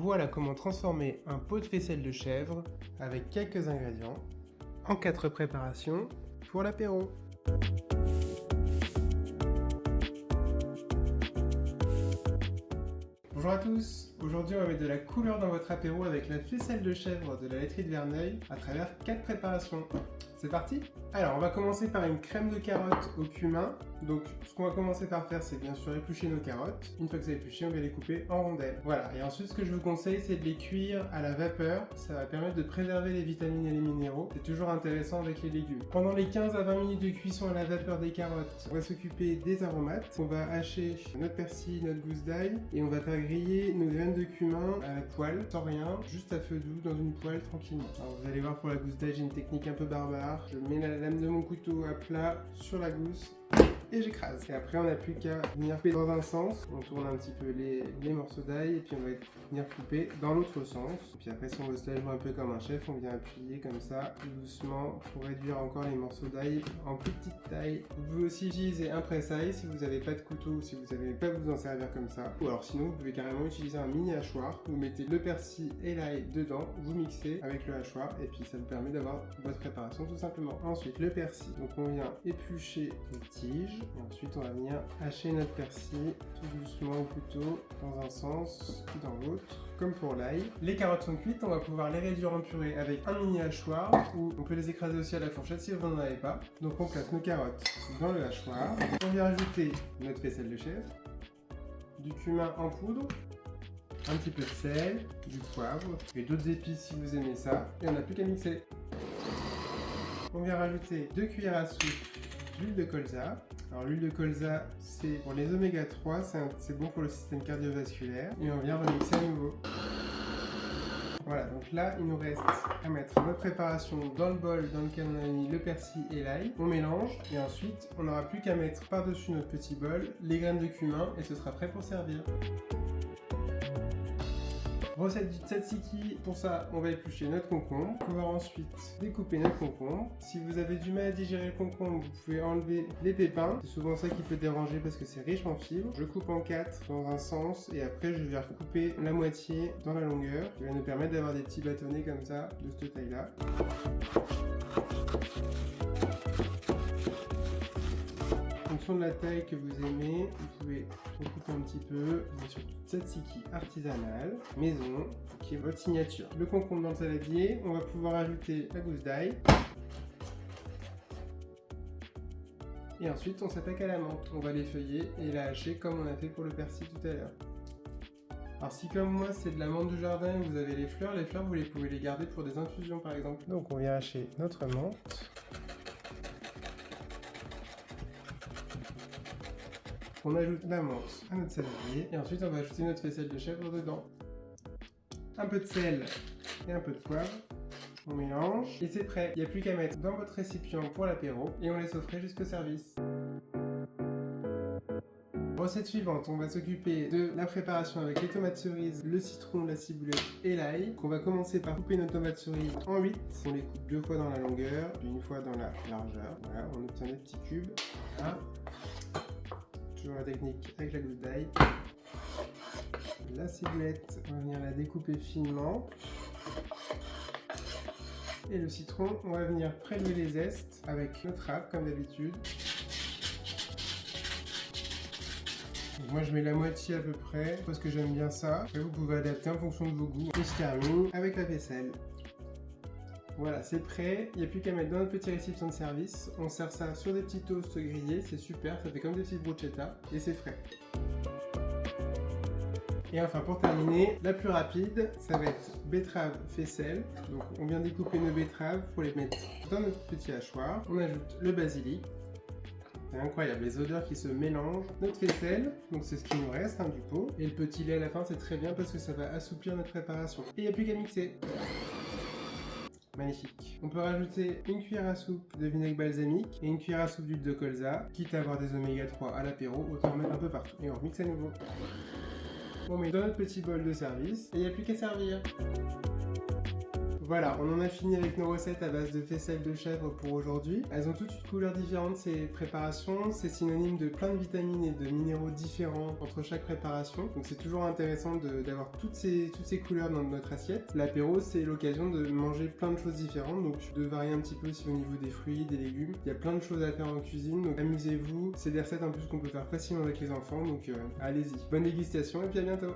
Voilà comment transformer un pot de faisselle de chèvre avec quelques ingrédients en 4 préparations pour l'apéro. Bonjour à tous, aujourd'hui on va mettre de la couleur dans votre apéro avec la faisselle de chèvre de la laiterie de Verneuil à travers 4 préparations. C'est parti? Alors on va commencer par une crème de carotte au cumin. Donc ce qu'on va commencer par faire, c'est bien sûr éplucher nos carottes. Une fois que c'est épluché, on va les couper en rondelles. Voilà, et ensuite ce que je vous conseille, c'est de les cuire à la vapeur. Ça va permettre de préserver les vitamines et les minéraux. C'est toujours intéressant avec les légumes. Pendant les 15 à 20 minutes de cuisson à la vapeur des carottes, on va s'occuper des aromates. On va hacher notre persil, notre gousse d'ail, et on va faire griller nos graines de cumin à la poêle, sans rien, juste à feu doux dans une poêle tranquillement. Alors vous allez voir, pour la gousse d'ail, j'ai une technique un peu barbare. Je mets la lame de mon couteau à plat sur la gousse et j'écrase. Et après on n'a plus qu'à venir couper dans un sens. On tourne un petit peu les morceaux d'ail et puis on va venir couper dans l'autre sens. Et puis après, si on veut se la jouer un peu comme un chef, on vient appuyer comme ça, tout doucement, pour réduire encore les morceaux d'ail en plus petite taille. Vous pouvez aussi utiliser un presse-ail si vous n'avez pas de couteau ou si vous n'avez pas vous en servir comme ça. Ou alors sinon vous pouvez carrément utiliser un mini hachoir. Vous mettez le persil et l'ail dedans, vous mixez avec le hachoir et puis ça vous permet d'avoir votre préparation tout simplement. Ensuite le persil, donc on vient éplucher les tiges. Et ensuite on va venir hacher notre persil tout doucement au couteau dans un sens puis dans l'autre, comme pour l'ail. Les carottes sont cuites, on va pouvoir les réduire en purée avec un mini hachoir ou on peut les écraser aussi à la fourchette si vous n'en avez pas. Donc on place nos carottes dans le hachoir. On vient ajouter notre faisselle de chèvre, du cumin en poudre, un petit peu de sel, du poivre et d'autres épices si vous aimez ça. Et on n'a plus qu'à mixer. On vient rajouter 2 cuillères à soupe d'huile de colza. Alors l'huile de colza, c'est pour les oméga 3, c'est bon pour le système cardiovasculaire. Et on vient remixer à nouveau. Voilà, donc là il nous reste à mettre notre préparation dans le bol dans lequel on a mis le persil et l'ail. On mélange et ensuite on n'aura plus qu'à mettre par-dessus notre petit bol les graines de cumin et ce sera prêt pour servir. Recette du tzatziki, pour ça on va éplucher notre concombre, pouvoir ensuite découper notre concombre. Si vous avez du mal à digérer le concombre, vous pouvez enlever les pépins, c'est souvent ça qui peut déranger parce que c'est riche en fibres. Je coupe en 4 dans un sens et après je vais recouper la moitié dans la longueur, qui va nous permettre d'avoir des petits bâtonnets comme ça, de cette taille là. En fonction de la taille que vous aimez, vous pouvez recouper un petit peu. Bien sûr, du tzatziki artisanal, maison, qui est votre signature. Le concombre dans le saladier, on va pouvoir ajouter la gousse d'ail. Et ensuite, on s'attaque à la menthe. On va l'effeuiller et la hacher comme on a fait pour le persil tout à l'heure. Alors si comme moi c'est de la menthe du jardin et vous avez les fleurs vous pouvez les garder pour des infusions par exemple. Donc on vient hacher notre menthe. On ajoute la menthe à notre saladier et ensuite on va ajouter notre faisselle de chèvre dedans. Un peu de sel et un peu de poivre. On mélange et c'est prêt. Il n'y a plus qu'à mettre dans votre récipient pour l'apéro et on laisse au frais jusqu'au service. Recette suivante, on va s'occuper de la préparation avec les tomates cerises, le citron, la ciboulette et l'ail. On va commencer par couper nos tomates cerises en 8. On les coupe 2 fois dans la longueur, puis 1 fois dans la largeur. Voilà, on obtient des petits cubes. Voilà. Toujours la technique avec la goutte d'ail. La ciboulette, on va venir la découper finement. Et le citron, on va venir prélever les zestes avec notre râpe comme d'habitude. Moi je mets la moitié à peu près parce que j'aime bien ça. Après vous pouvez adapter en fonction de vos goûts. Et je termine avec la vaisselle. Voilà, c'est prêt. Il n'y a plus qu'à mettre dans notre petit récipient de service. On sert ça sur des petits toasts grillés. C'est super, ça fait comme des petites bruschettas et c'est frais. Et enfin pour terminer, la plus rapide, ça va être betterave faisselle. Donc on vient découper nos betteraves pour les mettre dans notre petit hachoir. On ajoute le basilic. C'est incroyable, les odeurs qui se mélangent. Notre faisselle, donc c'est ce qui nous reste du pot. Et le petit lait à la fin, c'est très bien parce que ça va assouplir notre préparation. Et il n'y a plus qu'à mixer. Magnifique. On peut rajouter 1 cuillère à soupe de vinaigre balsamique et 1 cuillère à soupe d'huile de colza. Quitte à avoir des oméga 3 à l'apéro, autant en mettre un peu partout. Et on remixe à nouveau. On met dans notre petit bol de service et il n'y a plus qu'à servir. Voilà, on en a fini avec nos recettes à base de faisselle de chèvre pour aujourd'hui. Elles ont toutes une couleur différente ces préparations, c'est synonyme de plein de vitamines et de minéraux différents entre chaque préparation. Donc c'est toujours intéressant d'avoir toutes ces couleurs dans notre assiette. L'apéro, c'est l'occasion de manger plein de choses différentes, donc de varier un petit peu aussi au niveau des fruits, des légumes. Il y a plein de choses à faire en cuisine, donc amusez-vous. C'est des recettes en plus qu'on peut faire facilement avec les enfants, donc allez-y. Bonne dégustation et puis à bientôt.